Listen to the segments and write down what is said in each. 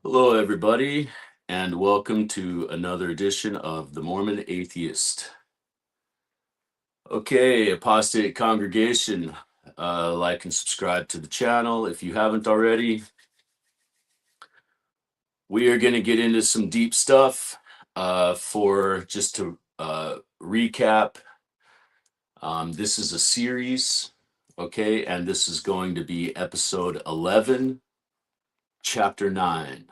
Hello, everybody, and welcome to another edition of The Mormon Atheist. Okay, apostate congregation, like and subscribe to the channel if you haven't already. We are going to get into some deep stuff for just to recap. This is a series, okay, and this is going to be episode 11, chapter 9.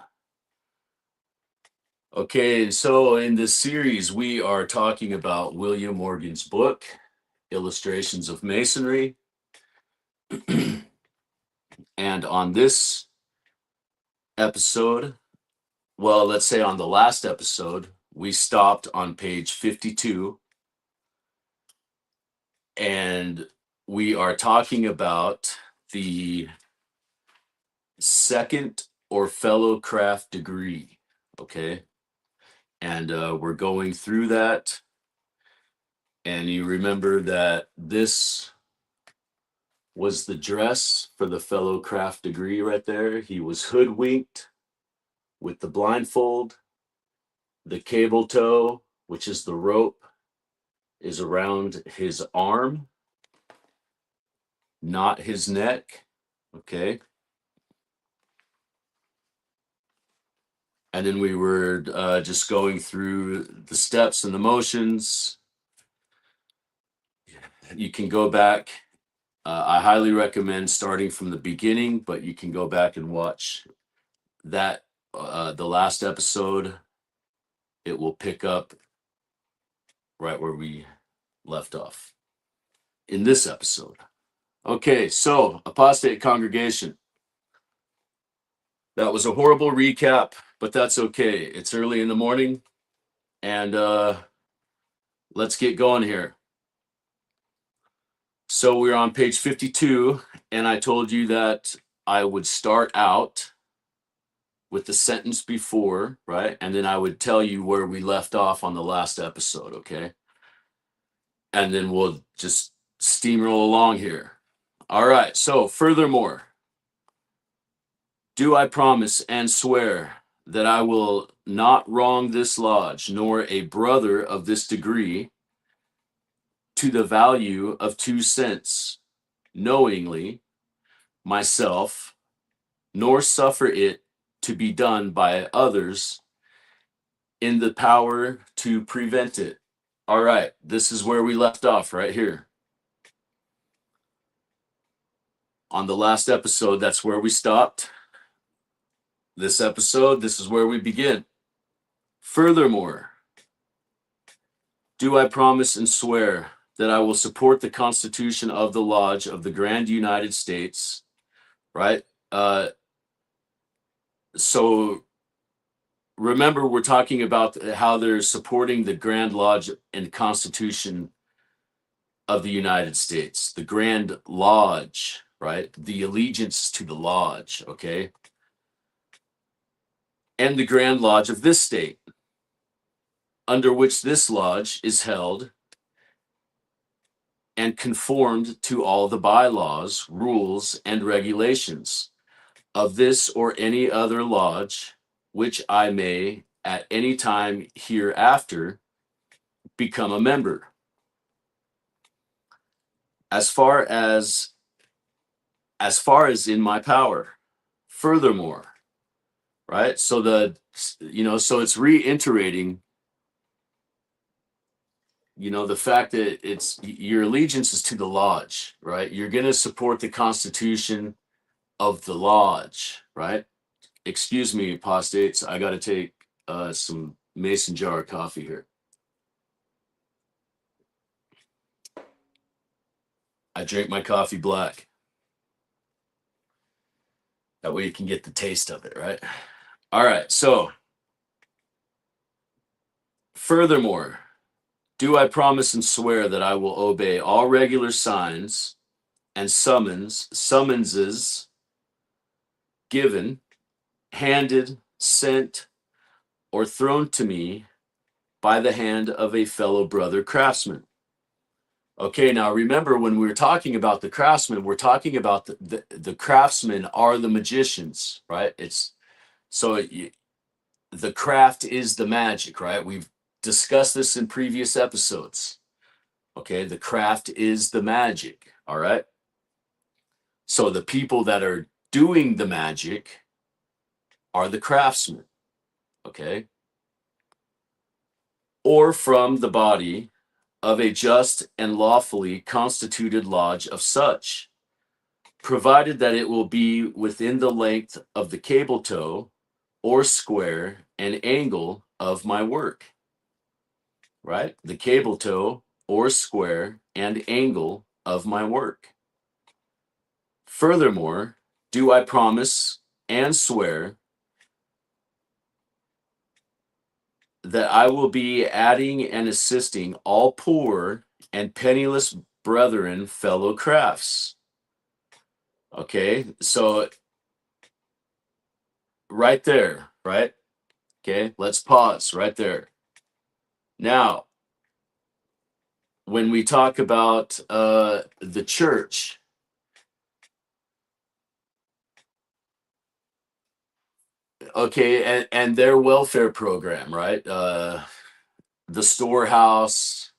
Okay, so in this series, we are talking about William Morgan's book, Illustrations of Masonry. And on this episode, well, let's say on the last episode, we stopped on page 52. And we are talking about the second or fellow craft degree, okay? And we're going through that. And you remember that this was the dress for the fellow craft degree right there. He was hoodwinked with the blindfold. The cable tow, which is the rope, is around his arm, not his neck, okay? And then we were just going through the steps and the motions. You can go back. I highly recommend starting from the beginning, but you can go back and watch that, the last episode. It will pick up right where we left off in this episode. Okay, so apostate congregation. That was a horrible recap, but that's okay. It's early in the morning, and let's get going here. So we're on page 52, and I told you that I would start out with the sentence before, right? And then I would tell you where we left off on the last episode, okay? And then we'll just steamroll along here. All right, so furthermore, do I promise and swear that I will not wrong this lodge, nor a brother of this degree, to the value of 2 cents, knowingly, myself, nor suffer it to be done by others in the power to prevent it. All right, this is where we left off right here. On the last episode, that's where we stopped. This episode, this is where we begin. Furthermore, do I promise and swear that I will support the Constitution of the Lodge of the Grand United States, right? So remember, we're talking about how they're supporting the Grand Lodge and Constitution of the United States, the Grand Lodge, right? The allegiance to the lodge, okay? And the Grand Lodge of this state, under which this lodge is held and conformed to all the bylaws, rules, and regulations of this or any other lodge, which I may at any time hereafter become a member. As far as in my power. Furthermore, right? So so it's reiterating, the fact that it's your allegiance is to the lodge, right? You're going to support the Constitution of the lodge, right? Excuse me, apostates. I got to take some mason jar coffee here. I drink my coffee black. That way you can get the taste of it, right? All right, so furthermore, do I promise and swear that I will obey all regular signs and summonses given, handed, sent, or thrown to me by the hand of a fellow brother craftsman. Okay, now remember, when we were talking about the craftsmen, we're talking about the craftsmen are the magicians, right? It's So the craft is the magic, right? We've discussed this in previous episodes. Okay, the craft is the magic. All right. So the people that are doing the magic are the craftsmen. Okay. Or from the body of a just and lawfully constituted lodge of such, provided that it will be within the length of the cable toe or square and angle of my work, right? The cable toe or square and angle of my work. Furthermore, do I promise and swear that I will be adding and assisting all poor and penniless brethren, fellow crafts. Okay, so right there, right? Okay, let's pause right there. Now, when we talk about the church, okay, and their welfare program, right? The storehouse,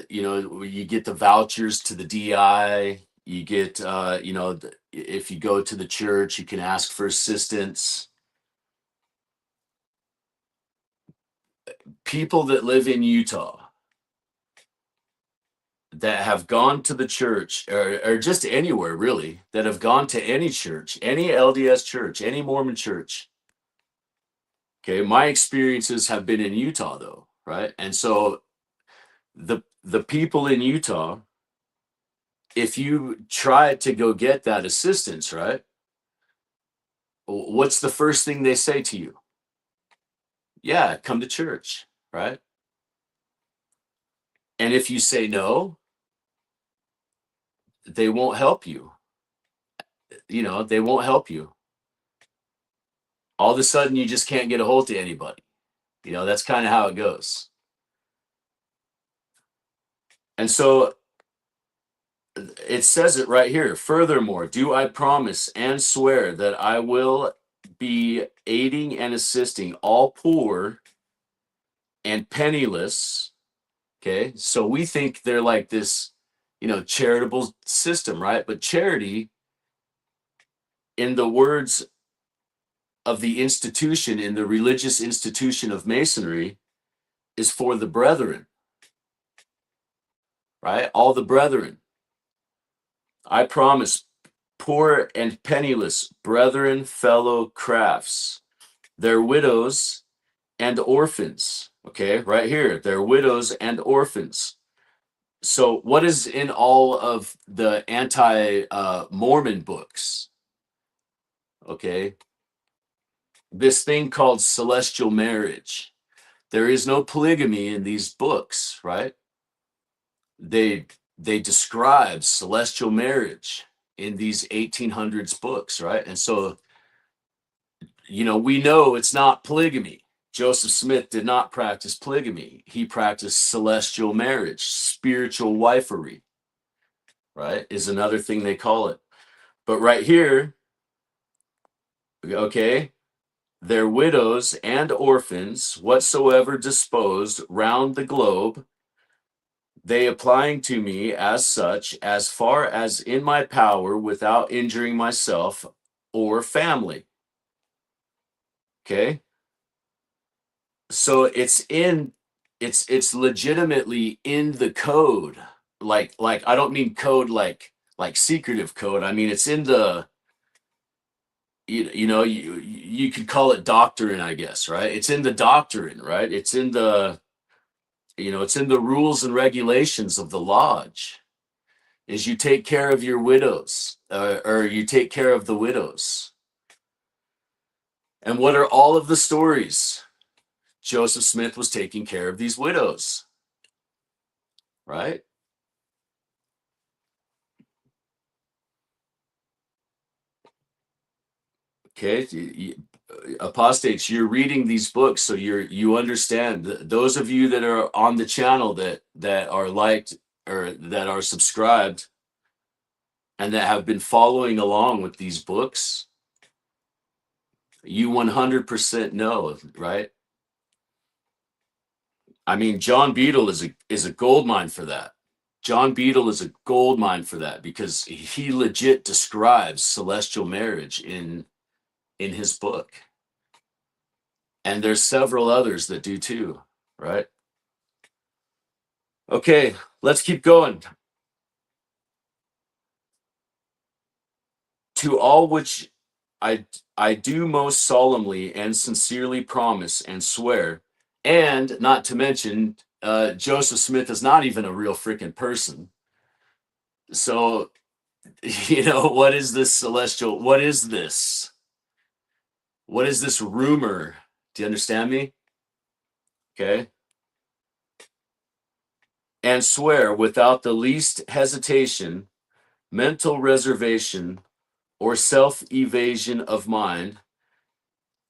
you get the vouchers to the DI, you get, if you go to the church, you can ask for assistance. People that live in Utah that have gone to the church or just anywhere really that have gone to any church, any LDS church, any Mormon church. Okay, my experiences have been in Utah though, right? And so the people in Utah, if you try to go get that assistance, right? What's the first thing they say to you? Yeah, come to church, right? And if you say no, they won't help you. They won't help you. All of a sudden, you just can't get a hold to anybody. That's kind of how it goes. And so it says it right here. Furthermore, do I promise and swear that I will be aiding and assisting all poor and penniless. Okay. So we think they're like this, charitable system, right? But charity, in the words of the institution, in the religious institution of Masonry, is for the brethren, right? All the brethren. I promise poor and penniless brethren, fellow crafts, their widows and orphans. Okay, right here, their widows and orphans. So, what is in all of the anti-Mormon books? Okay, this thing called celestial marriage. There is no polygamy in these books, right? They describe celestial marriage in these 1800s books, right? And so, we know it's not polygamy. Joseph Smith did not practice polygamy. He practiced celestial marriage, spiritual wifery, right? Is another thing they call it. But right here, okay, their widows and orphans, whatsoever disposed round the globe, they applying to me as such, as far as in my power, without injuring myself or family. Okay. So it's legitimately in the code. Like I don't mean code like secretive code. I mean it's in the you could call it doctrine, I guess, right? It's in the doctrine, right? It's in the rules and regulations of the lodge. Is you take care of your widows, or you take care of the widows. And what are all of the stories? Joseph Smith was taking care of these widows, right? Okay, apostates, you're reading these books, so you understand. Those of you that are on the channel that are liked or that are subscribed and that have been following along with these books, You 100% know, right? I mean, John Beadle is a gold mine for that. John Beadle is a gold mine for that because he legit describes celestial marriage in his book. And there's several others that do too, right? Okay, let's keep going. To all which I I do most solemnly and sincerely promise and swear, and not to mention, Joseph Smith is not even a real freaking person. So, what is this celestial? What is this? What is this rumor? Do you understand me? Okay. And swear without the least hesitation, mental reservation, or self evasion of mind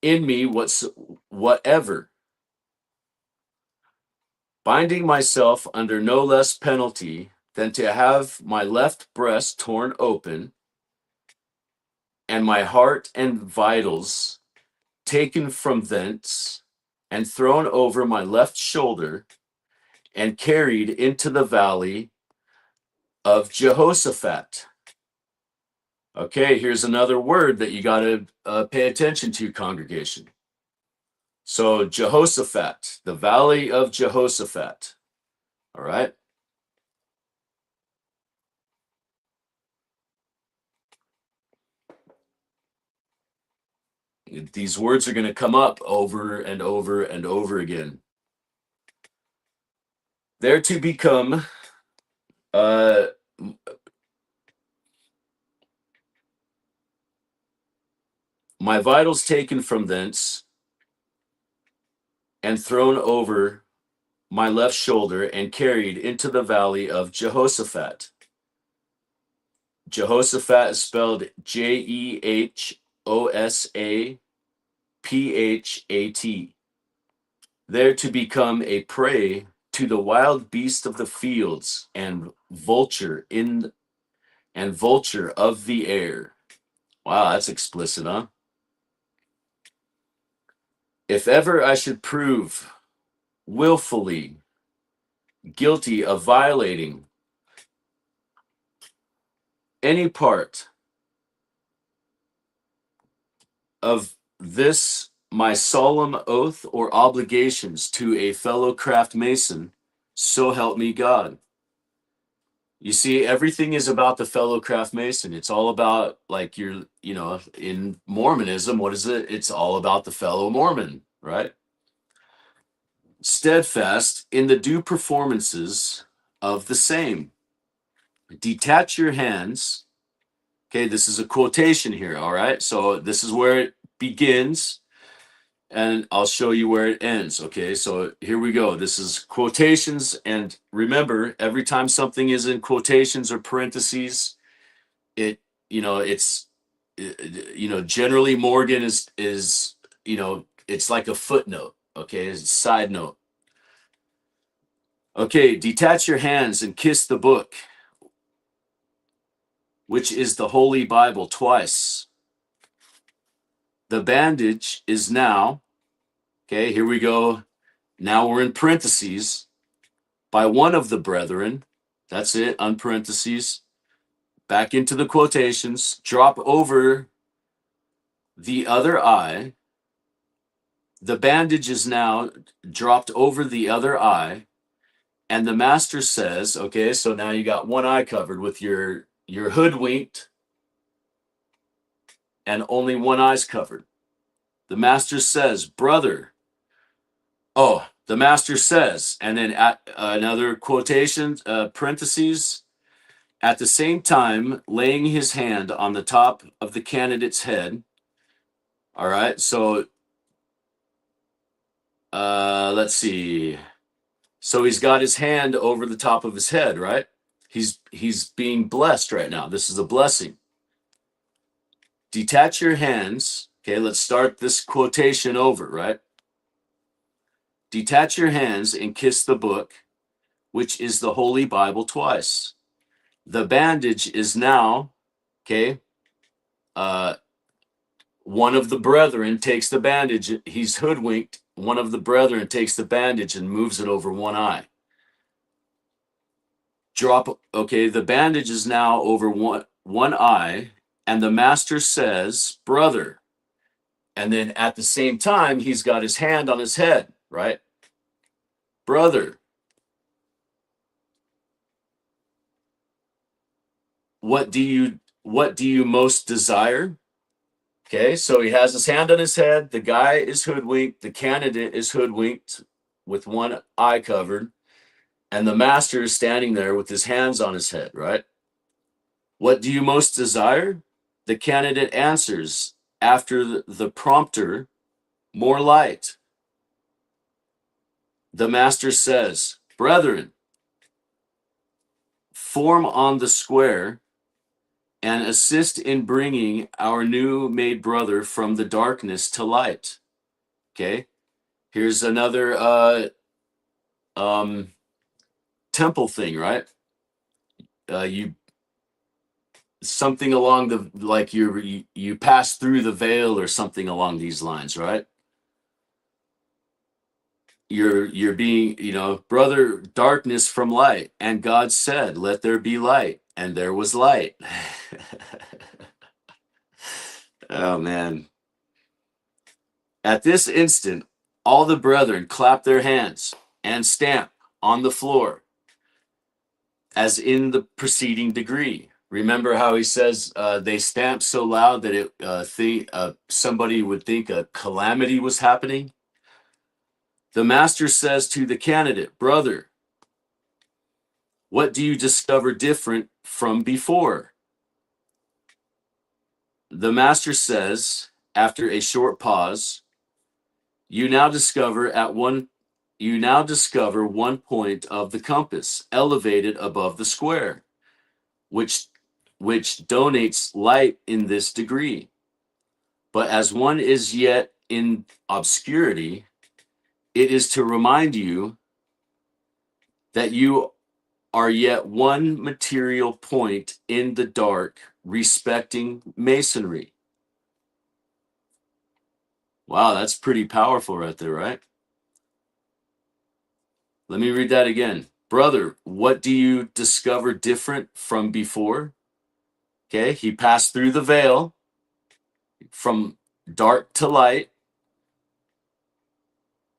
in me whatever, binding myself under no less penalty than to have my left breast torn open and my heart and vitals taken from thence and thrown over my left shoulder and carried into the valley of Jehoshaphat. Okay, here's another word that you got to pay attention to, congregation. So, Jehoshaphat, the valley of Jehoshaphat. All right. These words are going to come up over and over and over again. They're to become uh, my vitals taken from thence and thrown over my left shoulder and carried into the valley of Jehoshaphat. Jehoshaphat is spelled Jehosaphat. There to become a prey to the wild beast of the fields and vulture of the air. Wow, that's explicit, huh? If ever I should prove willfully guilty of violating any part of this my solemn oath or obligations to a fellow craft mason, so help me God. You see, everything is about the fellow craft mason. It's all about, like, in Mormonism, what is it? It's all about the fellow Mormon, right? Steadfast in the due performances of the same. Detach your hands. Okay, this is a quotation here, all right? So this is where it begins, and I'll show you where it ends, okay? So here we go. This is quotations, and remember, every time something is in quotations or parentheses, it's generally Morgan is it's like a footnote, okay? It's a side note. Okay, detach your hands and kiss the book, which is the Holy Bible, twice. The bandage is now, okay, here we go. Now we're in parentheses, by one of the brethren. That's it, unparentheses. Back into the quotations. Drop over the other eye. The bandage is now dropped over the other eye. And the master says, okay, so now you got one eye covered with your hoodwinked and only one eye's covered. The master says, brother. Oh, the master says, and then at another quotation, parentheses, at the same time, laying his hand on the top of the candidate's head. All right, so let's see. So he's got his hand over the top of his head, right? He's being blessed right now. This is a blessing. Detach your hands. Okay, let's start this quotation over, right? Detach your hands and kiss the book, which is the Holy Bible, twice. The bandage is now, okay, one of the brethren takes the bandage. He's hoodwinked. One of the brethren takes the bandage and moves it over one eye. Okay, the bandage is now over one eye, and the master says, brother. And then at the same time, he's got his hand on his head, right? Brother, what do you most desire? Okay, so he has his hand on his head. The guy is hoodwinked. The candidate is hoodwinked with one eye covered. And the master is standing there with his hands on his head, right? What do you most desire? The candidate answers, after the prompter, more light. The master says, brethren, form on the square and assist in bringing our new made brother from the darkness to light. Okay, here's another temple thing, right? You something along the like you pass through the veil or something along these lines, right? You're being, brother, darkness from light, and God said, let there be light, and there was light. Oh man. At this instant, all the brethren clap their hands and stamp on the floor as in the preceding degree. Remember how he says they stamped so loud that somebody would think a calamity was happening? The master says to the candidate, brother, what do you discover different from before? The master says, after a short pause, you now discover one point of the compass elevated above the square, which donates light in this degree. But as one is yet in obscurity, it is to remind you that you are yet one material point in the dark respecting Masonry. Wow, that's pretty powerful right there, right? Let me read that again. Brother, what do you discover different from before? Okay, he passed through the veil from dark to light.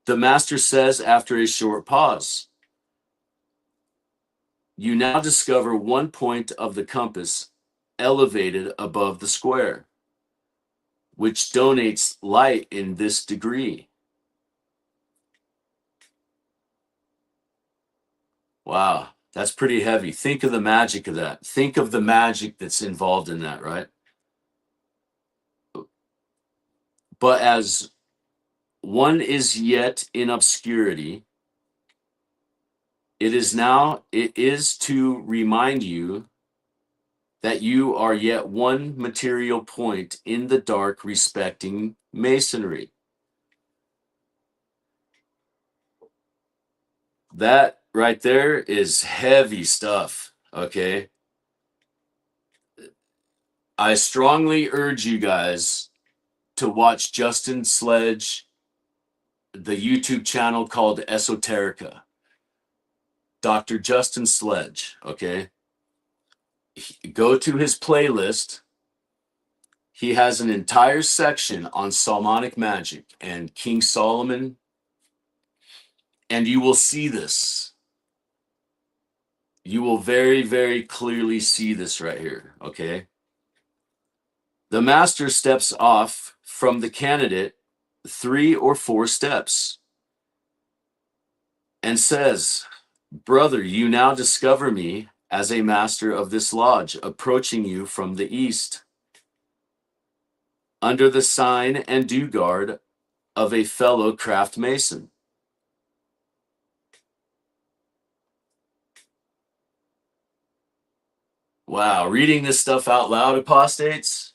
The master says after a short pause, you now discover one point of the compass elevated above the square, which donates light in this degree. Wow, that's pretty heavy. Think of the magic of that. Think of the magic that's involved in that, right? But as one is yet in obscurity, it is to remind you that you are yet one material point in the dark respecting Masonry. That right there is heavy stuff, okay? I strongly urge you guys to watch Justin Sledge, the YouTube channel called Esoterica. Dr. Justin Sledge, okay? Go to his playlist. He has an entire section on Solomonic magic and King Solomon, and you will see this. You will very, very clearly see this right here, okay? The master steps off from the candidate 3 or 4 steps and says, brother, you now discover me as a master of this lodge, approaching you from the east, under the sign and due guard of a fellow craft mason. Wow, reading this stuff out loud, apostates.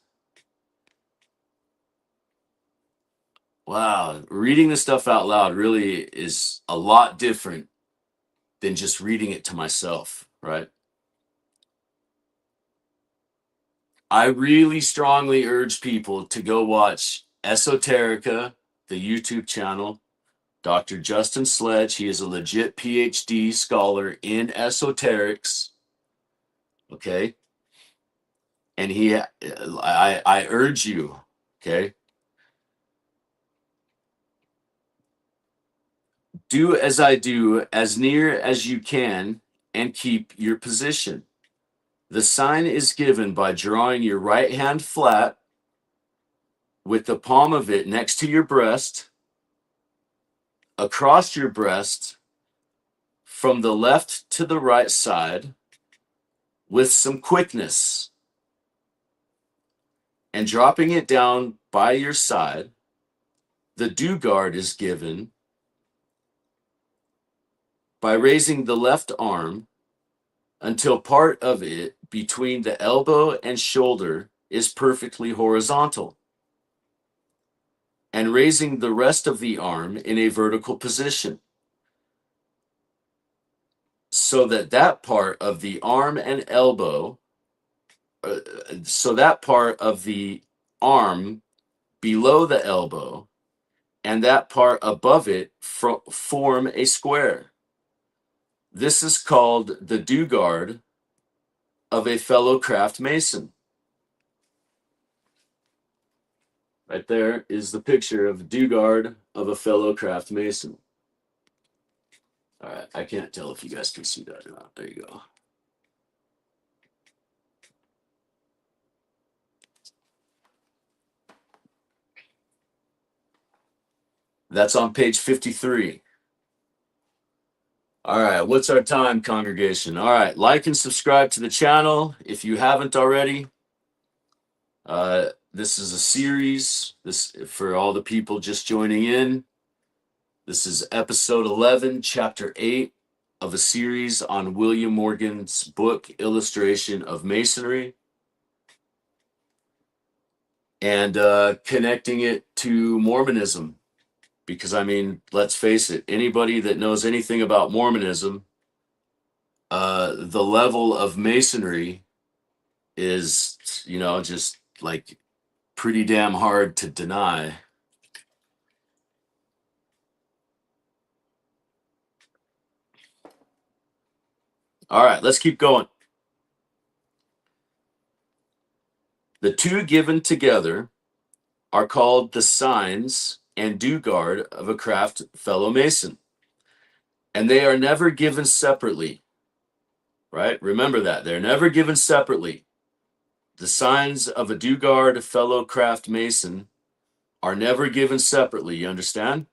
Wow, reading this stuff out loud really is a lot different than just reading it to myself, right? I really strongly urge people to go watch Esoterica, the YouTube channel. Dr. Justin Sledge, he is a legit PhD scholar in esoterics. Okay. And I urge you, okay, do as I do, as near as you can, and keep your position. The sign is given by drawing your right hand flat with the palm of it next to your breast, across your breast, from the left to the right side, with some quickness, and dropping it down by your side. The do guard is given by raising the left arm until part of it between the elbow and shoulder is perfectly horizontal, and raising the rest of the arm in a vertical position, so that that part of the arm and elbow, so that part of the arm below the elbow and that part above it form a square. This is called the do guard of a fellow craft mason. Right there is the picture of do guard of a fellow craft mason. All right, I can't tell if you guys can see that or not. There you go. That's on page 53. All right, what's our time, congregation? All right, like and subscribe to the channel if you haven't already. This is a series. This for all the people just joining in. This is episode 11, chapter 8 of a series on William Morgan's book, Illustration of Masonry, and connecting it to Mormonism. Because, I mean, let's face it, anybody that knows anything about Mormonism, the level of Masonry is, you know, just like pretty damn hard to deny. All right, let's keep going. The two given together are called the signs and do guard of a craft fellow mason. And they are never given separately, right? Remember that. They're never given separately. The signs of a do guard fellow craft mason are never given separately. You understand?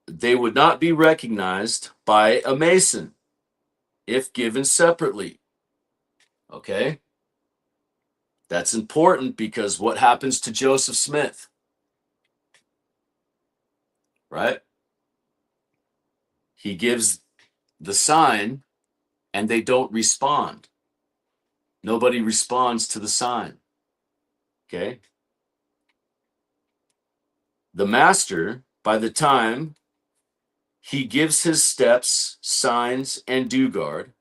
They would not be recognized by a mason if given separately. Okay? That's important because what happens to Joseph Smith? Right? He gives the sign and they don't respond. Nobody responds to the sign. Okay? The master, by the time he gives his steps, signs, and do guard,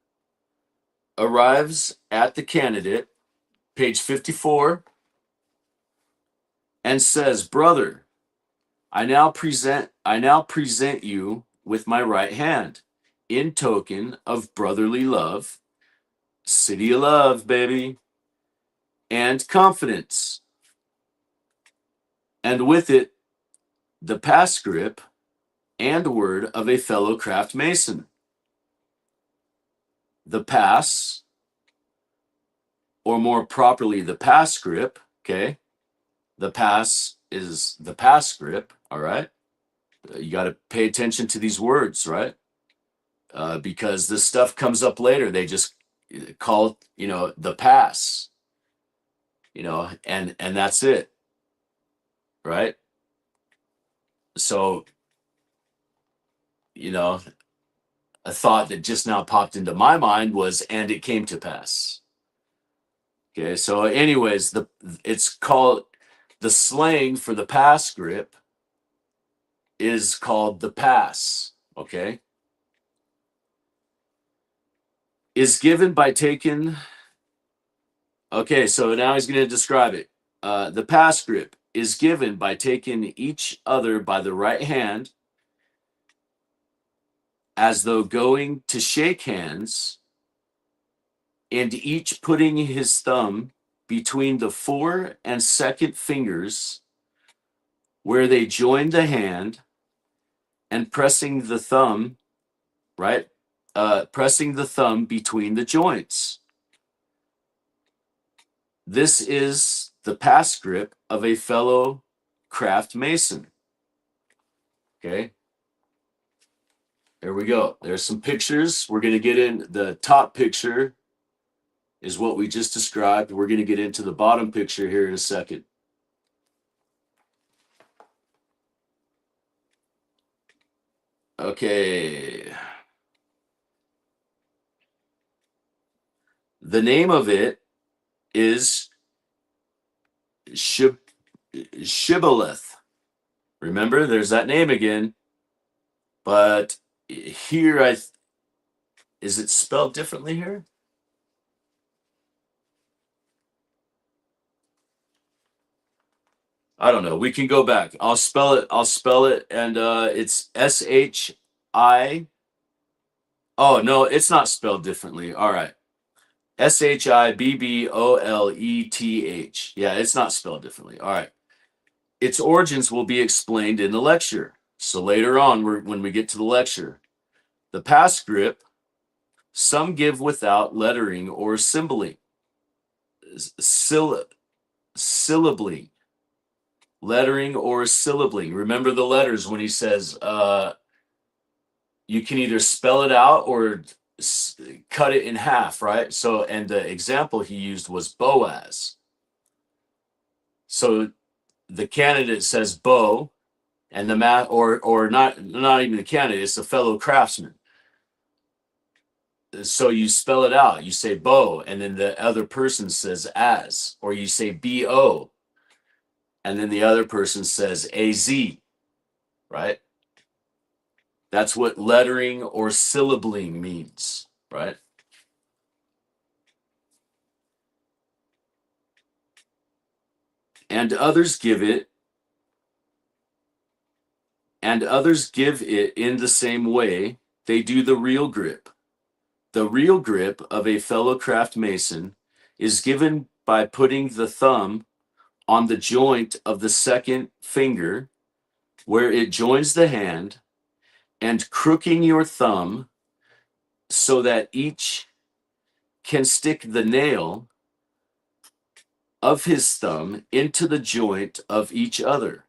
arrives at the candidate, page 54, and says, "Brother, I now present you with my right hand in token of brotherly love, city of love, baby, and confidence. And with it, the pass grip and word of a fellow craft mason. The pass, or more properly, the pass grip, okay? The pass is the pass grip, all right? You got to pay attention to these words, right? Because this stuff comes up later. They just call it, you know, the pass, you know, and that's it, right? So, you know, a thought that just now popped into my mind was, and it came to pass. Okay, so anyways, it's called, the slang for the pass grip is called the pass, okay? Is given by taking Okay, so now he's going to describe it. The pass grip is given by taking each other by the right hand as though going to shake hands, and each putting his thumb between the fore and second fingers where they join the hand and pressing the thumb, right? Pressing the thumb between the joints. This is the pass grip of a fellow craft mason. Okay. There we go. There's some pictures. We're going to get in. The top picture is what we just described. We're going to get into the bottom picture here in a second. Okay. The name of it is Shibboleth. Remember, there's that name again. But here, is it spelled differently here? I don't know. We can go back. I'll spell it. And it's SHI. Oh no, it's not spelled differently. All right. Shibboleth. Yeah, it's not spelled differently. All right. Its origins will be explained in the lecture. So later on, when we get to the lecture, the pass grip, some give without lettering or syllabling. Lettering or syllabling. Remember the letters when he says you can either spell it out or cut it in half, right? So, and the example he used was Boaz. So the candidate says Bo, and the or not even the candidate, it's a fellow craftsman. So you spell it out. You say Bo, and then the other person says as, or you say BO, and then the other person says AZ, right? That's what lettering or syllabling means, right? And others give it in the same way they do the real grip. The real grip of a fellow craft mason is given by putting the thumb on the joint of the second finger where it joins the hand and crooking your thumb so that each can stick the nail of his thumb into the joint of each other.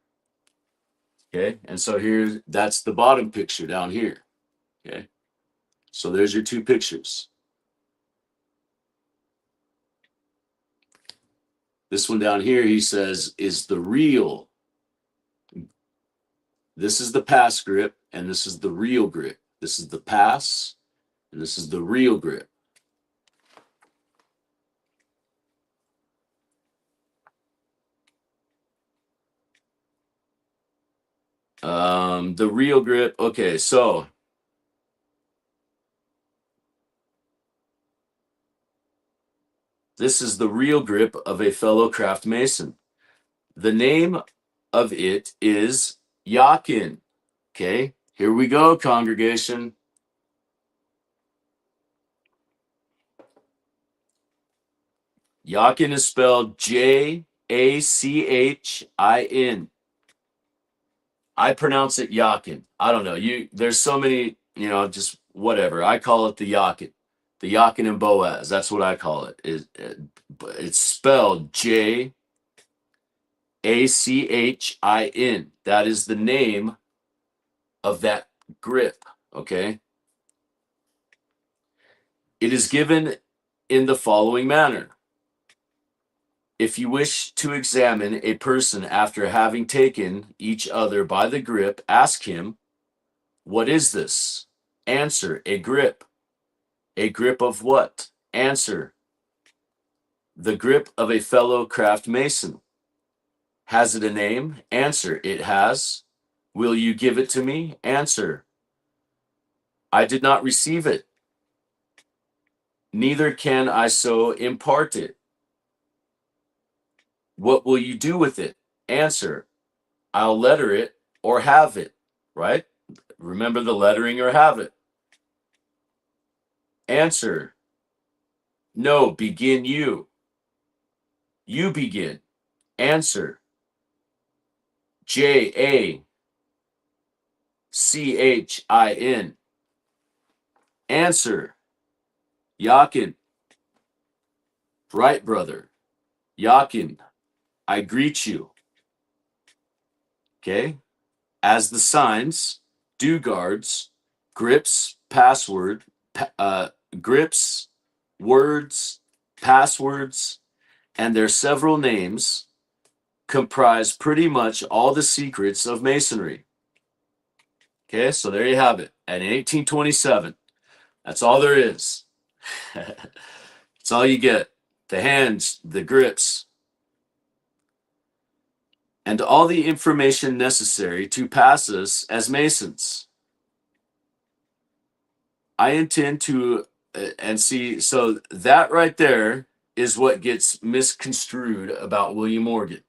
Okay, and so here, that's the bottom picture down here. Okay, so there's your two pictures. This one down here, he says, is the real. This is the pass grip, and this is the real grip. This is the pass, and this is the real grip. The real grip. Okay, so this is the real grip of a fellow craft mason. The name of it is Jachin. Okay, here we go, congregation. Jachin is spelled Jachin. I pronounce it Jachin. I don't know. There's so many, just whatever. I call it the Jachin. The Jachin and Boaz. That's what I call it. It's spelled Jachin. That is the name of that grip. Okay. It is given in the following manner. If you wish to examine a person after having taken each other by the grip, ask him, what is this? Answer, a grip. A grip of what? Answer, the grip of a fellow craft mason. Has it a name? Answer, it has. Will you give it to me? Answer, I did not receive it. Neither can I so impart it. What will you do with it? Answer, I'll letter it or have it, right? Remember the lettering or have it. Answer, no, begin you. You begin. Answer, Jachin. Answer, Jachin. Right, brother. Jachin, I greet you. Okay? As the signs, do guards, grips, password, grips, words, passwords, and their several names comprise pretty much all the secrets of Masonry. Okay, so there you have it. And in 1827, that's all there is. That's all you get. The hands, the grips, and all the information necessary to pass us as Masons. I intend to, and see, so that right there is what gets misconstrued about William Morgan.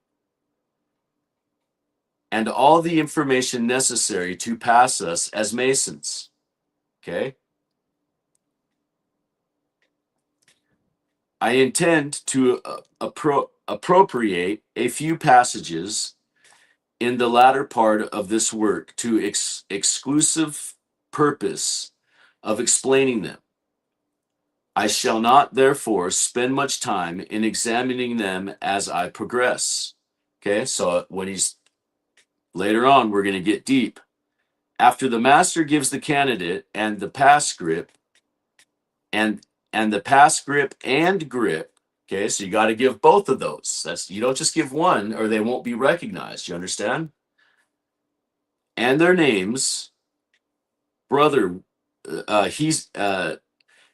And all the information necessary to pass us as Masons. Okay? I intend to appropriate a few passages in the latter part of this work to exclusive purpose of explaining them. I shall not, therefore, spend much time in examining them as I progress. Okay, so when he's later on, we're going to get deep. After the master gives the candidate and the pass grip and the pass grip and grip. Okay, so you got to give both of those. That's, you don't just give one or they won't be recognized. You understand? And their names, brother. He's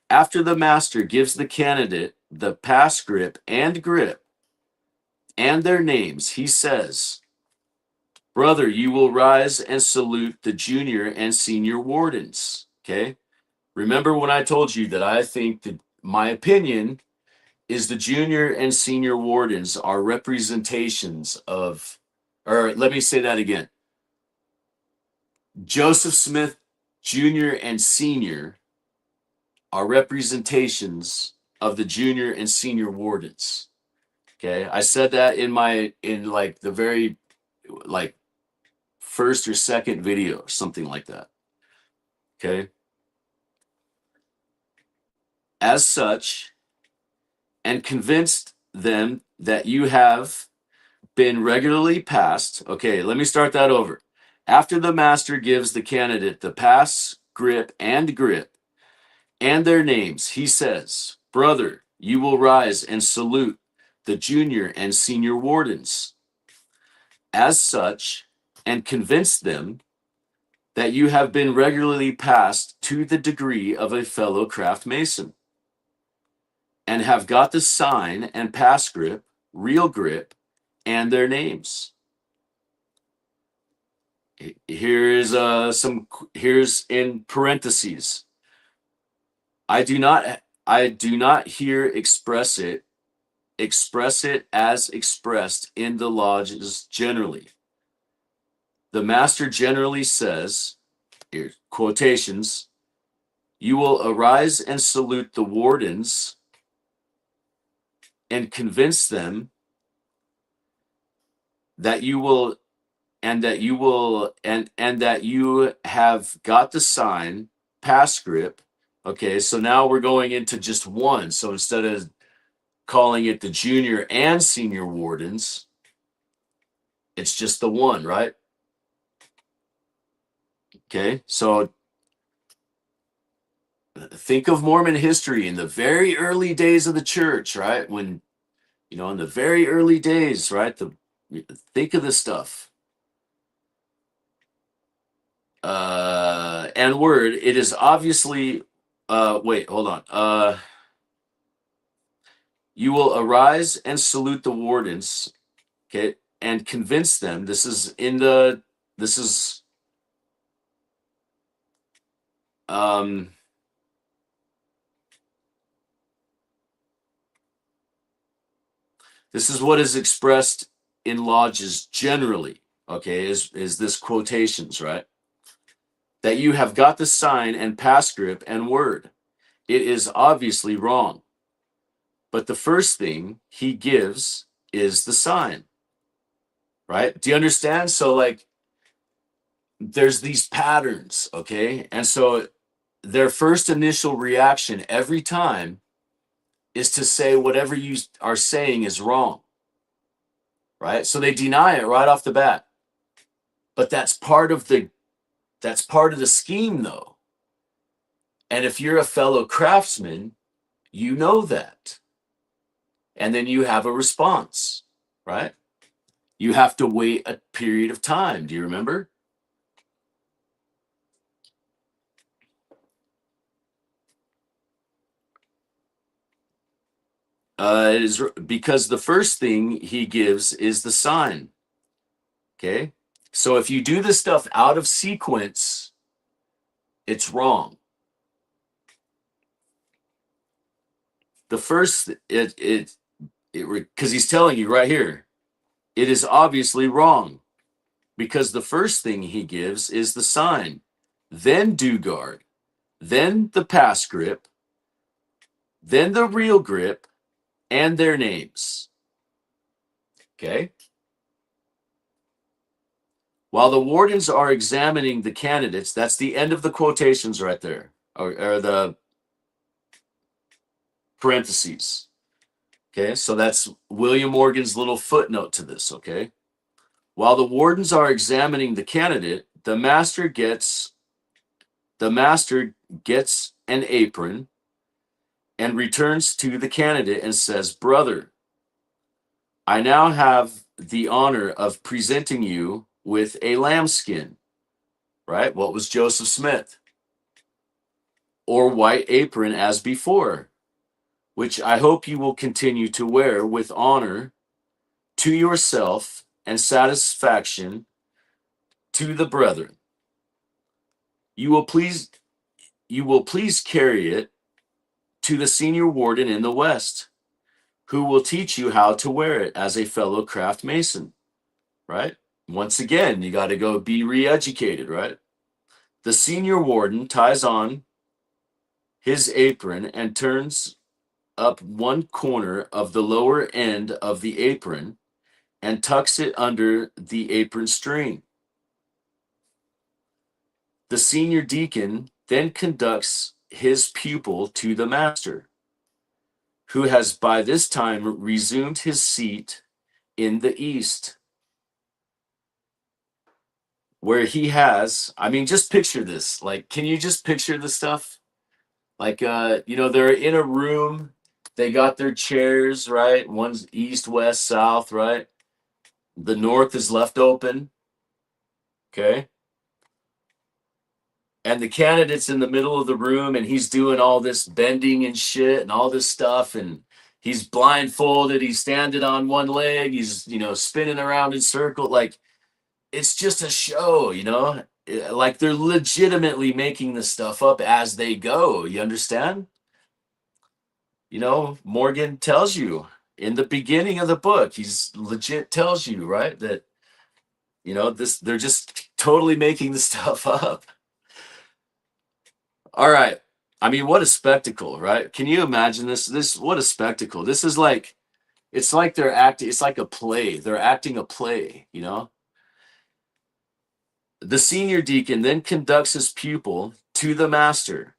after the master gives the candidate the pass grip and their names, he says, brother, you will rise and salute the junior and senior wardens. Okay. Remember when I told you that I think that my opinion is the junior and senior wardens are representations of, or let me say that again. Joseph Smith Jr. and Senior are representations of the junior and senior wardens. Okay. I said that in like the very, like, first or second video or something like that. Okay. As such, and convinced them that you have been regularly passed. Okay, let me start that over. After the master gives the candidate the pass, grip, and their names, he says, brother, you will rise and salute the junior and senior wardens. As such, and convince them that you have been regularly passed to the degree of a fellow craft mason and have got the sign and pass grip, real grip, and their names. Here's here's in parentheses. I do not here express it as expressed in the lodges generally. The master generally says, here, quotations, you will arise and salute the wardens and convince them that you will and that you have got the sign, pass grip. Okay, so now we're going into just one. So instead of calling it the junior and senior wardens, it's just the one, right? Okay, so think of Mormon history in the very early days of the church, right? When, in the very early days, right? Think of this stuff. And word, it is obviously, wait, hold on. You will arise and salute the wardens, okay, and convince them. This is um, This is what is expressed in lodges generally, okay, is this quotations, right? That you have got the sign and passgrip and word. It is obviously wrong. But the first thing he gives is the sign, right? Do you understand? So, like, there's these patterns, okay? And so their first initial reaction every time is to say whatever you are saying is wrong, right? So they deny it right off the bat. But that's part of the scheme, though. And if you're a fellow craftsman, you know that. And then you have a response, right? You have to wait a period of time. Do you remember? It is because the first thing he gives is the sign. Okay. So if you do this stuff out of sequence, it's wrong. The first, because he's telling you right here, it is obviously wrong because the first thing he gives is the sign, then do guard, then the pass grip, then the real grip, and their names. Okay. While the wardens are examining the candidates, that's the end of the quotations right there, or the parentheses. Okay, so that's William Morgan's little footnote to this, okay? While the wardens are examining the candidate, the master gets an apron and returns to the candidate and says, "Brother, I now have the honor of presenting you with a lambskin," right? What was Joseph Smith? Or white apron as before, which I hope you will continue to wear with honor to yourself and satisfaction to the brethren. You will please carry it to the senior warden in the West, who will teach you how to wear it as a fellow craft mason, right? Once again, you got to go be re-educated, right? The senior warden ties on his apron and turns up one corner of the lower end of the apron and tucks it under the apron string. The senior deacon then conducts his pupil to the master, who has by this time resumed his seat in the east, where he has, I mean, just picture this. Like, can you just picture the stuff? Like, they're in a room, they got their chairs, right? One's east, west, south, right? The north is left open, okay? And the candidate's in the middle of the room and he's doing all this bending and shit and all this stuff. And he's blindfolded. He's standing on one leg. He's, spinning around in circle. Like, it's just a show, like they're legitimately making this stuff up as they go. You understand? Morgan tells you in the beginning of the book, he's legit tells you, right, that, they're just totally making the stuff up. All right. I mean, what a spectacle, right? Can you imagine this? What a spectacle. This is like, it's like they're acting, it's like a play. They're acting a play, The senior deacon then conducts his pupil to the master,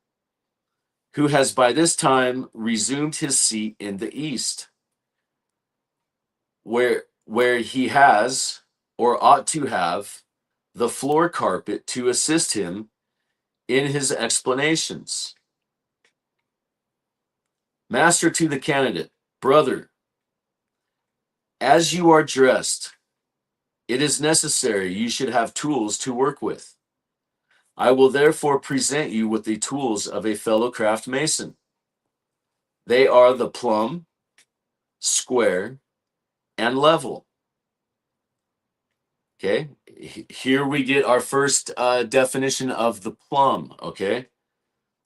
who has by this time resumed his seat in the east, where he has, or ought to have, the floor carpet to assist him in his explanations. Master to the candidate, brother, as you are dressed, it is necessary you should have tools to work with. I will therefore present you with the tools of a fellow craft mason. They are the plumb, square, and level. Okay, here we get our first definition of the plumb, okay?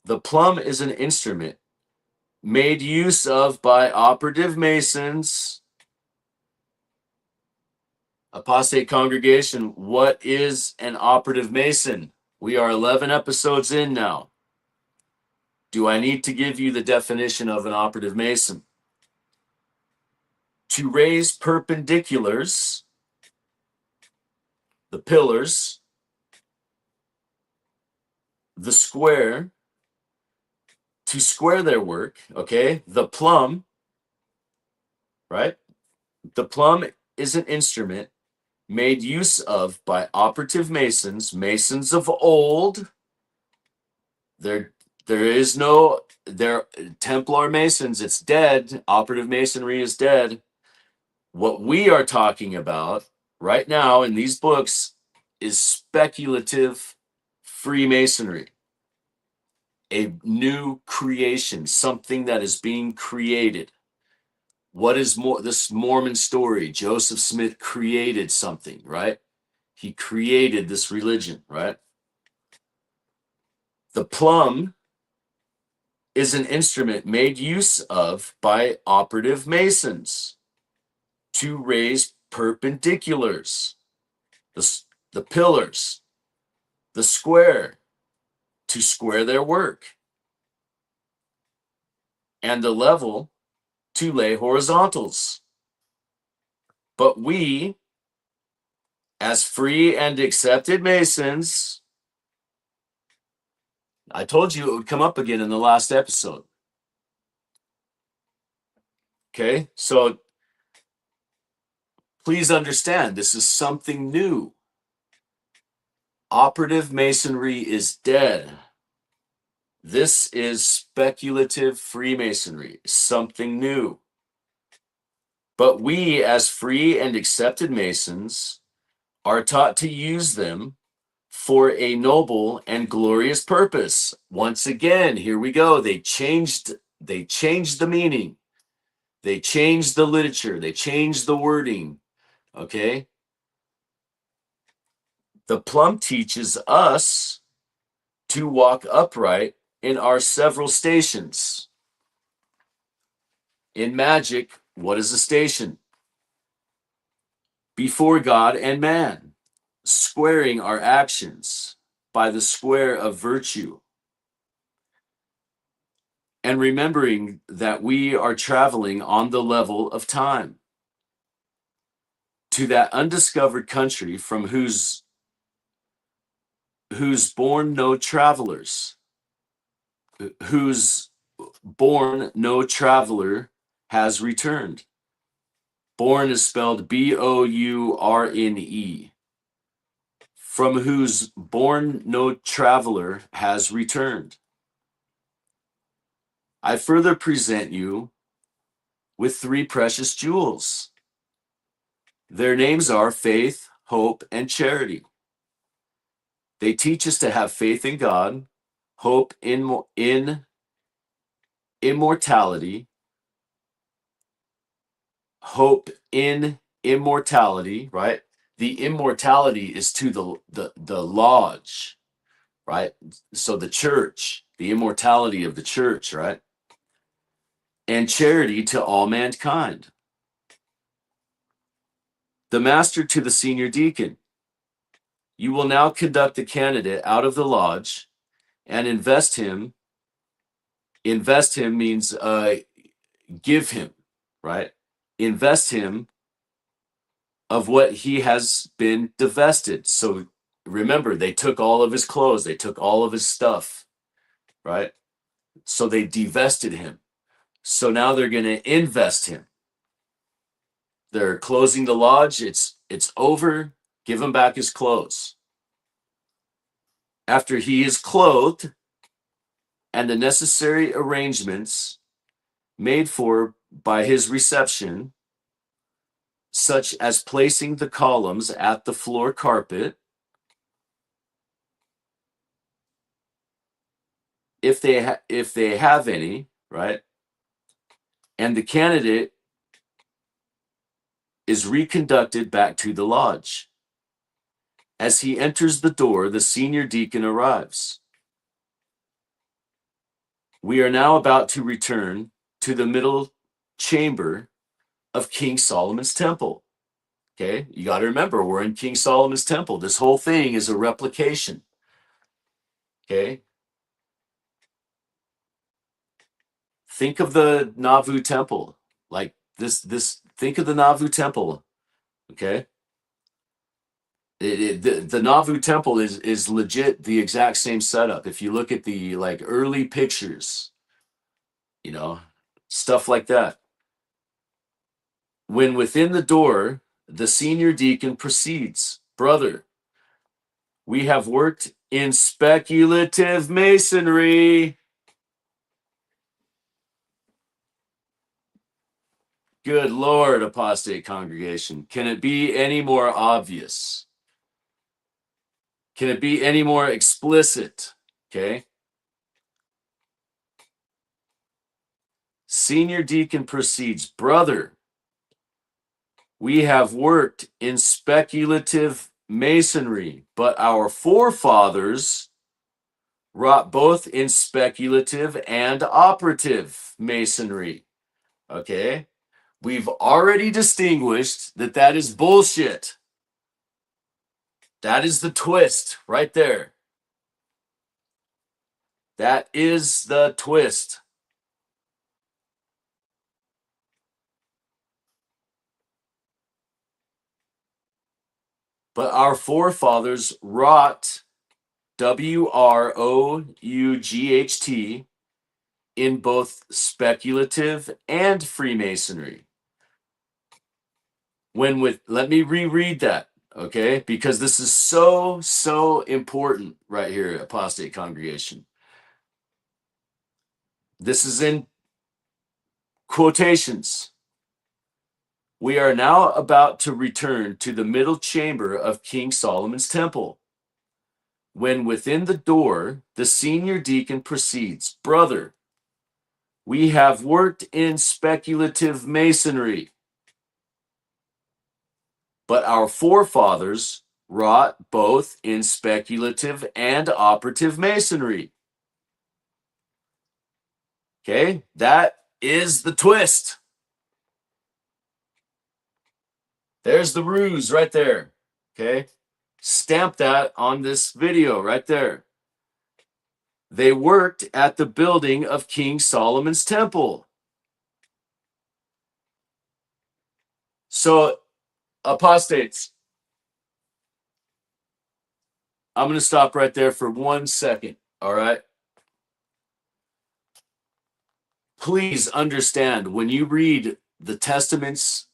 The plumb is an instrument made use of by operative masons Apostate congregation, what is an operative Mason? We are 11 episodes in now. Do I need to give you the definition of an operative Mason? To raise perpendiculars, the pillars, the square, to square their work, okay? The plumb, right? The plumb is an instrument made use of by operative Masons, Masons of old. There is no Templar Masons. It's dead. Operative Masonry is dead. What we are talking about right now in these books is speculative Freemasonry, a new creation, something that is being created. What is this Mormon story? Joseph Smith created something, right? He created this religion, right? The plumb is an instrument made use of by operative Masons to raise perpendiculars, the pillars, the square, to square their work, and the level to lay horizontals. But we, as free and accepted Masons, I told you it would come up again in the last episode. Okay, so please understand, this is something new. Operative Masonry is dead. This is speculative Freemasonry, something new. But we, as free and accepted Masons, are taught to use them for a noble and glorious purpose. Once again, here we go. They changed the meaning. They changed the literature. They changed the wording. Okay? The plumb teaches us to walk upright in our several stations. In magic, what is a station? Before God and man, squaring our actions by the square of virtue, and remembering that we are traveling on the level of time to that undiscovered country from whose born no travelers, whose born no traveler has returned. Born is spelled Bourne, from whose born no traveler has returned. I further present you with 3 precious jewels. Their names are faith, hope, and charity. They teach us to have faith in God, hope in immortality, hope in immortality, right? The immortality is to the lodge, right? So the church, the immortality of the church, right? And charity to all mankind. The master to the senior deacon. You will now conduct the candidate out of the lodge and invest him. Invest him means give him, right? Invest him of what he has been divested. So remember, they took all of his clothes, they took all of his stuff, right? So they divested him. So now they're going to invest him. They're closing the lodge. It's over. Give him back his clothes. After he is clothed and the necessary arrangements made for by his reception, such as placing the columns at the floor carpet, if they have any, right? And the candidate is reconducted back to the lodge. As he enters the door, the senior deacon arrives. We are now about to return to the middle chamber of King Solomon's temple. Okay, you got to remember, we're in King Solomon's temple. This whole thing is a replication. Okay, think of the Nauvoo temple, like this. Think of the Nauvoo temple. Okay, the Nauvoo temple is legit the exact same setup. If you look at the like early pictures, you know, stuff like that. When within the door, the senior deacon proceeds, brother, we have worked in speculative masonry. Good Lord, apostate congregation. Can it be any more obvious? Can it be any more explicit? Okay. Senior deacon proceeds, brother, we have worked in speculative masonry, but our forefathers wrought both in speculative and operative masonry. Okay. We've already distinguished that that is bullshit. That is the twist right there. That is the twist. But our forefathers wrought, WROUGHT, in both speculative and Freemasonry. Let me reread that, okay? Because this is so important right here, apostate congregation. This is in quotations. We are now about to return to the middle chamber of King Solomon's temple. When within the door, the senior deacon proceeds, brother, we have worked in speculative masonry, but our forefathers wrought both in speculative and operative masonry. Okay, that is the twist. There's the ruse right there. Okay, stamp that on this video right there. They worked at the building of King Solomon's temple. So, apostates, I'm going to stop right there for 1 second. All right. Please understand when you read the testaments,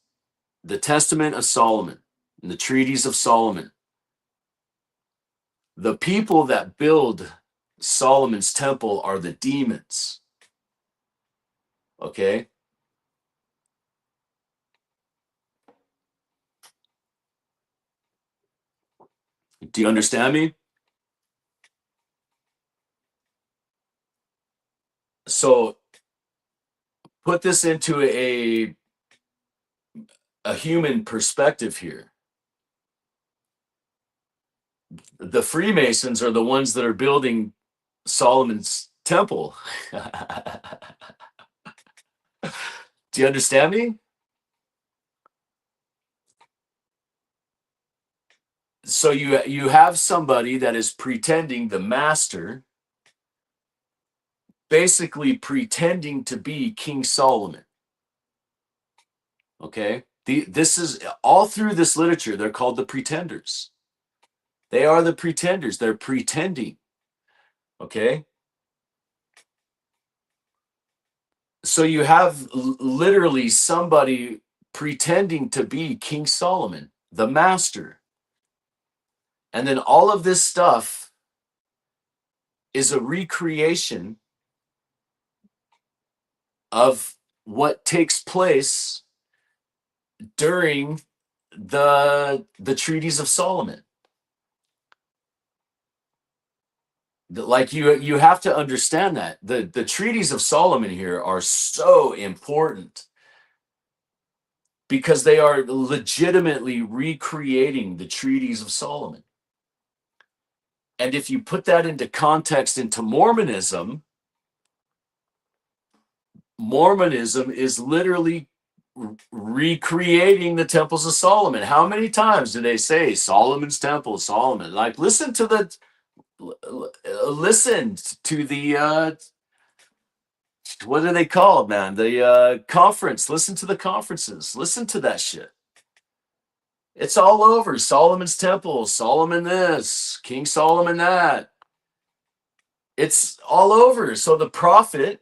the Testament of Solomon and the treaties of Solomon, the people that build Solomon's temple are the demons. Okay. Do you understand me? So put this into a human perspective here. The Freemasons are the ones that are building Solomon's temple. Do you understand me? So you have somebody that is pretending, the master, basically pretending to be King Solomon. Okay? This is all through this literature, they're called the pretenders. They are the pretenders. They're pretending. Okay? So you have literally somebody pretending to be King Solomon, the master. And then all of this stuff is a recreation of what takes place during the treaties of Solomon. Like you have to understand that the treaties of Solomon here are so important because they are legitimately recreating the treaties of Solomon. And if you put that into context into Mormonism, Mormonism is literally recreating the temples of Solomon. How many times do they say Solomon's temple, Solomon? Like, listen to the what are they called, man? The conference. Listen to the conferences. Listen to that shit. It's all over. Solomon's temple, Solomon this, King Solomon that. It's all over. So the prophet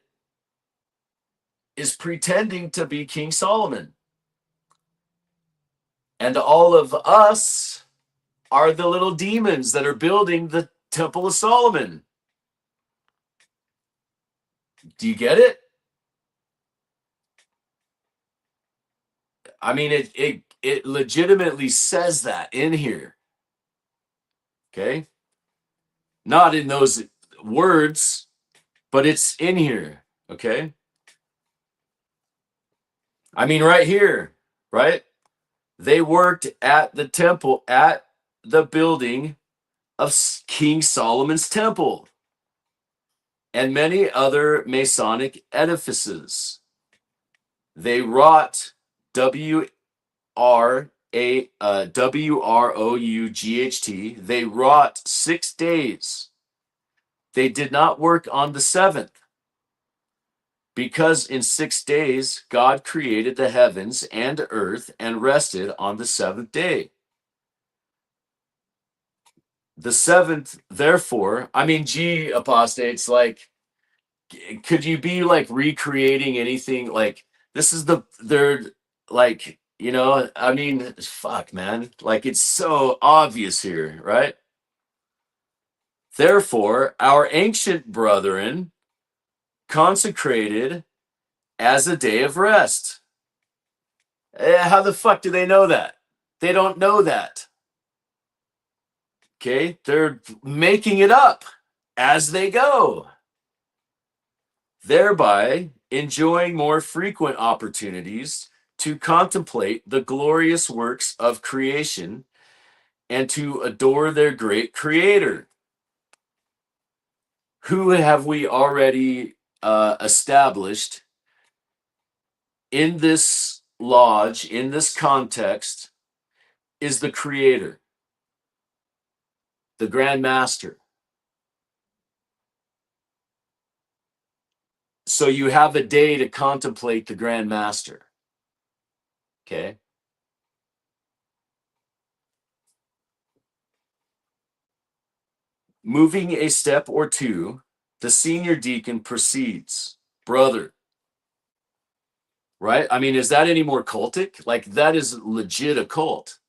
is pretending to be King Solomon. And all of us are the little demons that are building the Temple of Solomon. Do you get it? I mean, it legitimately says that in here. Okay? Not in those words, but it's in here. Okay? I mean, right here, right? They worked at the temple, at the building of King Solomon's temple and many other Masonic edifices. They wrought WROUGHT. They wrought 6 days. They did not work on the seventh, because in 6 days God created the heavens and earth and rested on the seventh day. The seventh, therefore, I mean, gee, apostates, like, could you be like recreating anything? Like, this is they're like, I mean, fuck, man. Like, it's so obvious here, right? Therefore, our ancient brethren consecrated as a day of rest. How the fuck do they know that? They don't know that. Okay, they're making it up as they go, thereby enjoying more frequent opportunities to contemplate the glorious works of creation and to adore their great creator. Who have we already established in this lodge, in this context, is the creator, the Grand Master. So you have a day to contemplate the Grand Master. Okay. Moving a step or two, the senior deacon proceeds. Brother. Right? I mean, is that any more cultic? Like, that is legit a cult.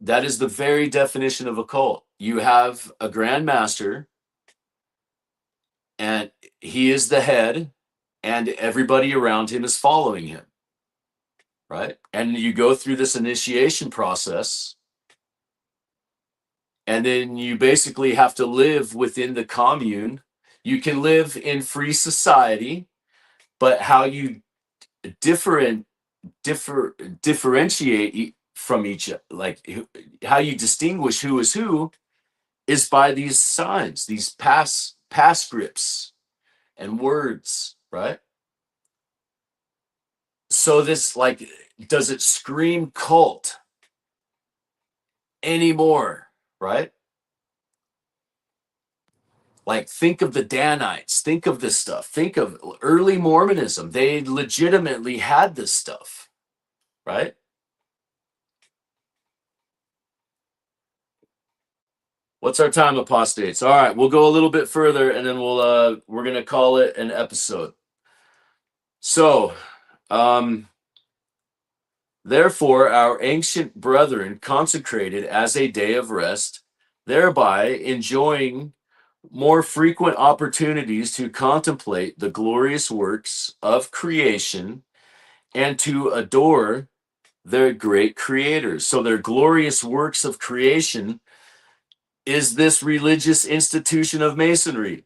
That is the very definition of a cult. You have a Grand Master, and he is the head, and everybody around him is following him. Right? And you go through this initiation process, and then you basically have to live within the commune. You can live in free society, but how you differentiate from each, like how you distinguish who is by these signs, these pass scripts and words, right? So this, like, does it scream cult anymore, right? Like, think of the Danites, think of this stuff, think of early Mormonism. They legitimately had this stuff, right? What's our time, apostates? All right, we'll go a little bit further, and then we're gonna call it an episode. So, therefore, our ancient brethren consecrated as a day of rest, thereby enjoying more frequent opportunities to contemplate the glorious works of creation and to adore their great creators. So their glorious works of creation is this religious institution of Masonry,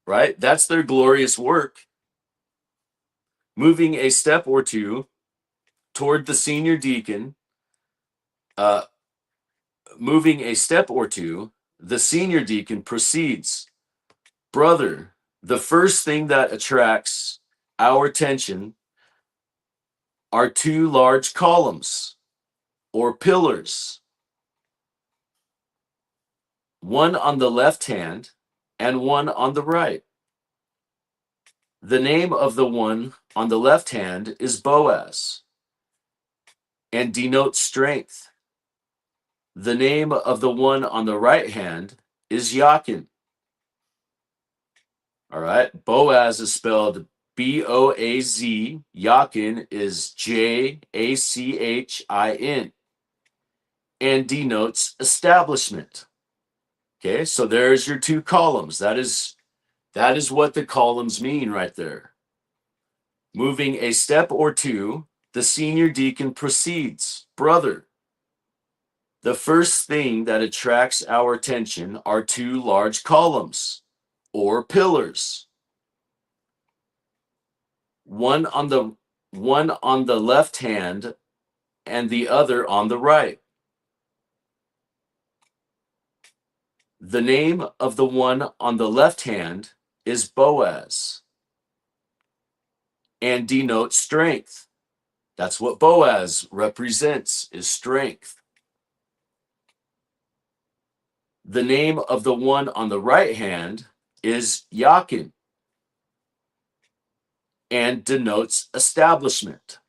right? That's their glorious work. Moving a step or two toward the senior deacon, the senior deacon proceeds. Brother, the first thing that attracts our attention are two large columns or pillars, one on the left hand and one on the right. The name of the one on the left hand is Boaz and denotes strength. The name of the one on the right hand is Jachin. All right. Boaz is spelled B-O-A-Z. Jachin is J-A-C-H-I-N and denotes establishment. Okay, so there's your two columns. That is what the columns mean right there. Moving a step or two, the senior deacon proceeds. Brother, the first thing that attracts our attention are two large columns or pillars. One on the left hand and the other on the right. The name of the one on the left hand is Boaz and denotes strength. That's what Boaz represents, is strength. The name of the one on the right hand is Jachin and denotes establishment.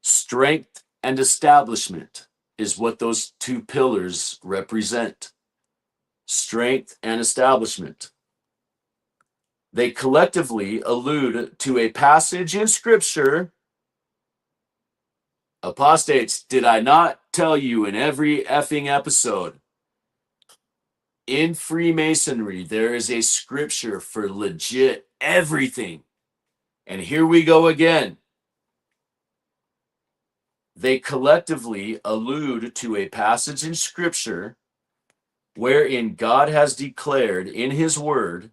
Strength and establishment is what those two pillars represent. Strength and establishment. They collectively allude to a passage in Scripture. Apostates, did I not tell you in every effing episode? In Freemasonry, there is a scripture for legit everything. And here we go again. They collectively allude to a passage in Scripture wherein God has declared in His Word,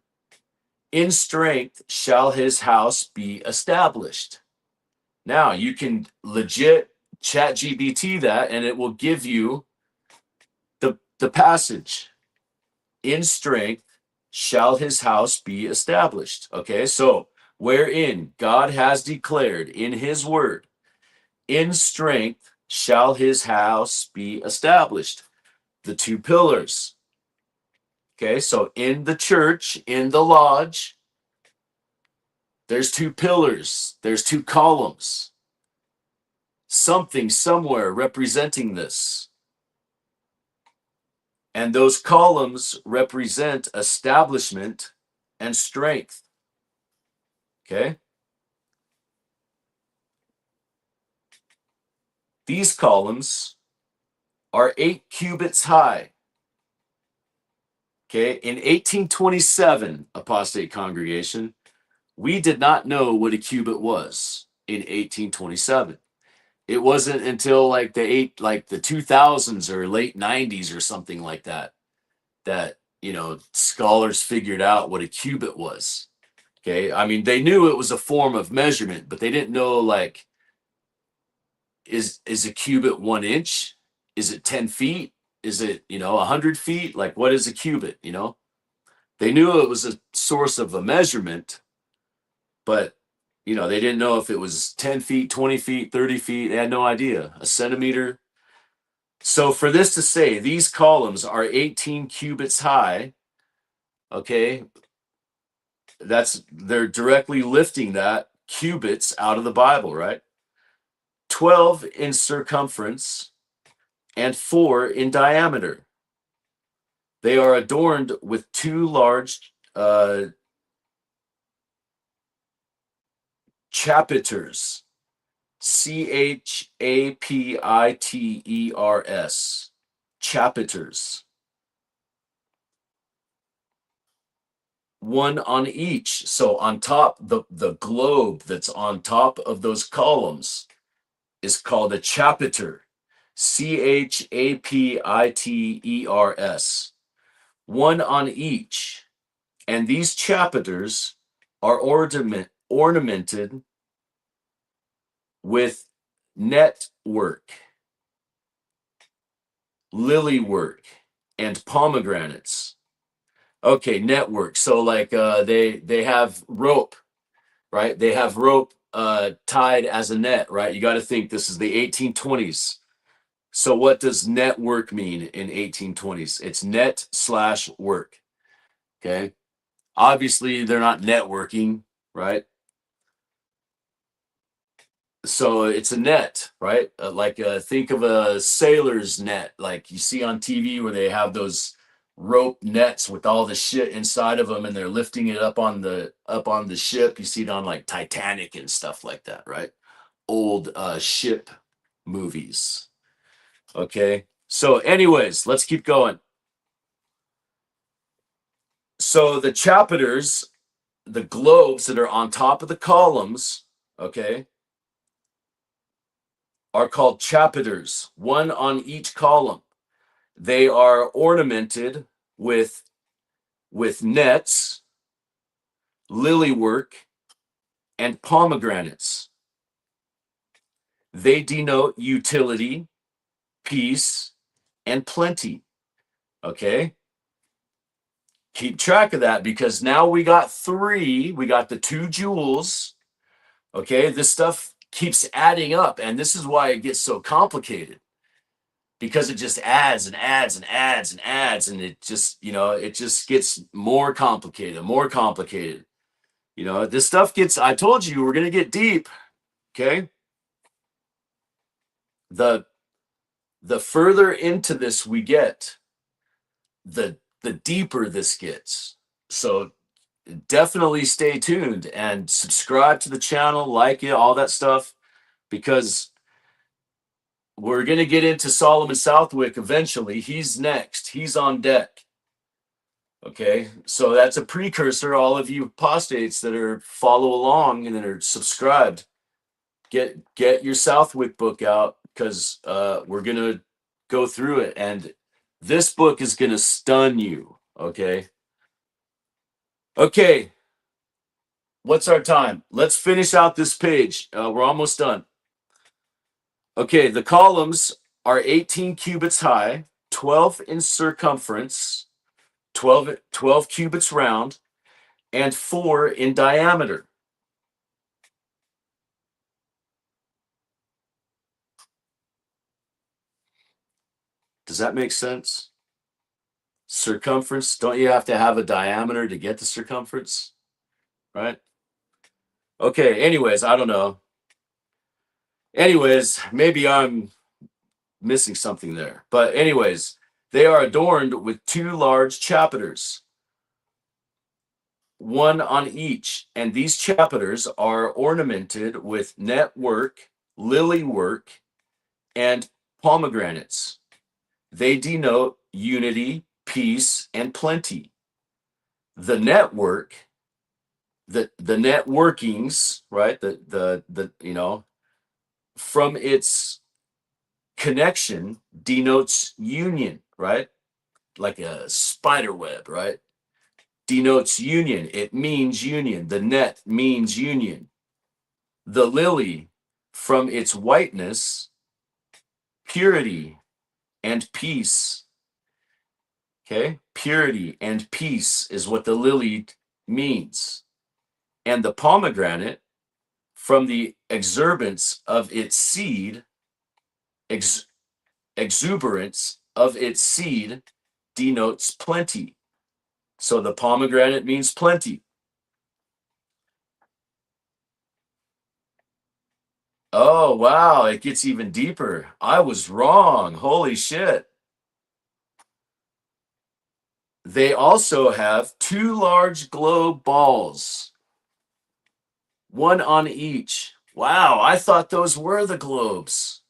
in strength shall His house be established. Now, you can legit ChatGPT that, and it will give you the passage. In strength shall His house be established. Okay, so wherein God has declared in His Word, in strength shall His house be established. The two pillars. Okay, so in the church, in the lodge, there's two pillars, there's two columns. Something somewhere representing this. And those columns represent establishment and strength. Okay? These columns are 8 cubits high. Okay? In 1827, apostate congregation, we did not know what a cubit was in 1827. It wasn't until like the 2000s or late 90s or something like that scholars figured out what a cubit was. Okay, I mean, they knew it was a form of measurement, but they didn't know, like, is a cubit 1 inch? Is it 10 feet? Is it 100 feet? Like, what is a cubit? They knew it was a source of a measurement, but they didn't know if it was 10 feet, 20 feet, 30 feet. They had no idea. A centimeter. So for this to say these columns are 18 cubits high, okay, they're directly lifting that cubits out of the Bible, right? 12 in circumference and 4 in diameter. They are adorned with two large chapiters. Chapiters. Chapiters. One on each. So on top, the globe that's on top of those columns is called a chapiter. Chapiters. One on each. And these chapiters are ornamented with net work, lily work, and pomegranates. Okay, network. So like they have rope, right? They have rope tied as a net, right? You got to think this is the 1820s. So what does network mean in 1820s? It's net slash work. Okay. Obviously, they're not networking, right? So it's a net, right? Think of a sailor's net, like you see on TV where they have those rope nets with all the shit inside of them, and they're lifting it up on the ship. You see it on like Titanic and stuff like that, right? Old ship movies. Okay. So, anyways, let's keep going. So the chapiters, the globes that are on top of the columns, okay, are called chapiters, one on each column. They are ornamented with nets, lily work, and pomegranates. They denote utility, peace, and plenty. Okay? Keep track of that because now we got three. We got the two jewels. Okay? This stuff keeps adding up, and this is why it gets so complicated. Because it just adds and adds and adds and adds, and it just gets more complicated, more complicated. This stuff gets, I told you, we're going to get deep. Okay. The further into this we get, the deeper this gets. So definitely stay tuned and subscribe to the channel, like it, all that stuff, because we're going to get into Solomon Southwick eventually. He's next. He's on deck. Okay, so that's a precursor. All of you apostates that are follow along and that are subscribed, get your Southwick book out because we're gonna go through it, and this book is gonna stun you. Okay. Okay. What's our time? Let's finish out this page. We're almost done. Okay, the columns are 18 cubits high, 12 in circumference, 12 cubits round, and 4 in diameter. Does that make sense? Circumference, don't you have to have a diameter to get the circumference? Right? Okay, anyways, I don't know. Anyways, maybe I'm missing something there. But anyways, they are adorned with 2 large chapiters, one on each. And these chapiters are ornamented with net work, lily work, and pomegranates. They denote unity, peace, and plenty. The network, the networkings, right? The from its connection denotes union, right? Like a spider web, right? Denotes union. It means union. The net means union. The lily, from its whiteness, purity and peace. Okay? Purity and peace is what the lily means. And the pomegranate, from the exuberance of its seed, exuberance of its seed denotes plenty. So the pomegranate means plenty. Oh, wow. It gets even deeper. I was wrong. Holy shit. They also have 2 large globe balls, one on each. Wow. I thought those were the globes.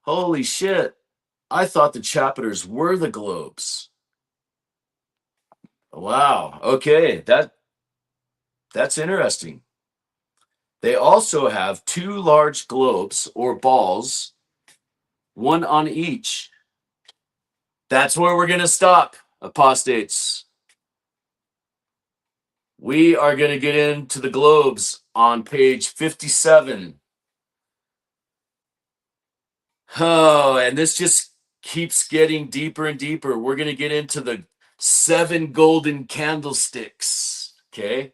Holy shit. I thought the chapiters were the globes. Wow. Okay. That's interesting. They also have 2 large globes or balls, one on each. That's where we're going to stop, apostates. We are going to get into the globes on page 57. Oh, and this just keeps getting deeper and deeper. We're going to get into the 7 golden candlesticks. Okay.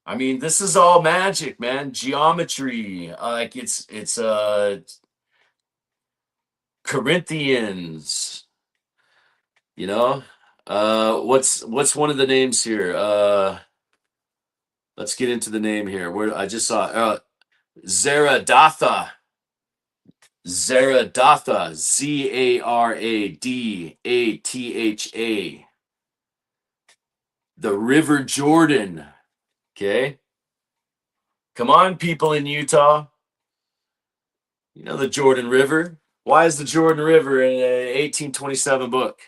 I mean, this is all magic, man. Geometry, like it's Corinthians, you know. What's one of the names here? Let's get into the name here. Where I just saw Zaradatha. Zaradatha, Zaradatha. The River Jordan. Okay. Come on, people in Utah. You know the Jordan River. Why is the Jordan River in an 1827 book?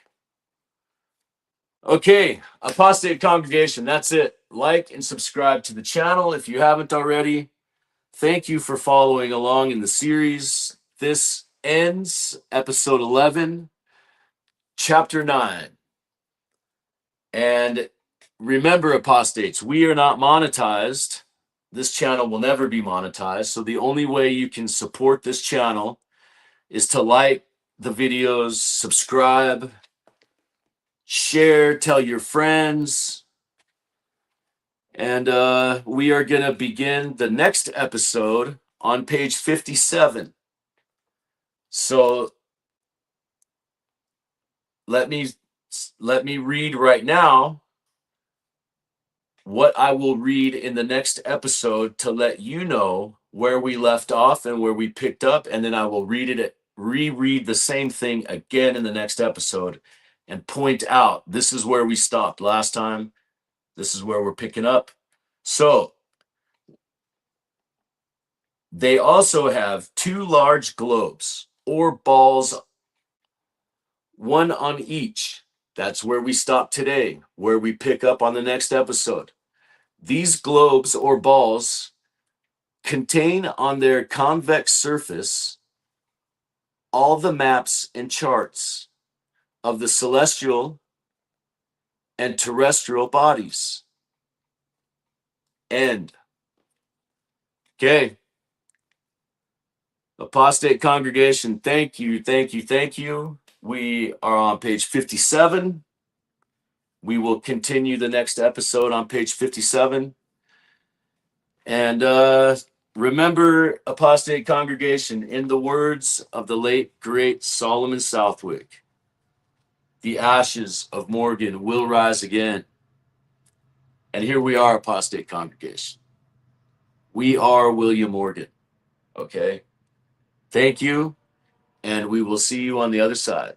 Okay, apostate congregation, that's it. Like and subscribe to the channel if you haven't already. Thank you for following along in the series. This ends episode 11, chapter 9. And remember, apostates, we are not monetized. This channel will never be monetized. So the only way you can support this channel is to like the videos, subscribe, share, tell your friends. And we are going to begin the next episode on page 57. So let me read right now what I will read in the next episode to let you know where we left off and where we picked up, and then I will reread the same thing again in the next episode and point out this is where we stopped last time. This is where we're picking up. So they also have two large globes or balls, one on each. That's where we stop today, where we pick up on the next episode. These globes or balls contain on their convex surface all the maps and charts of the celestial and terrestrial bodies. End. Okay. Apostate congregation, thank you, thank you, thank you. We are on page 57. We will continue the next episode on page 57. And remember, apostate congregation, in the words of the late, great Solomon Southwick, the ashes of Morgan will rise again. And here we are, apostate congregation. We are William Morgan. Okay. Thank you. And we will see you on the other side.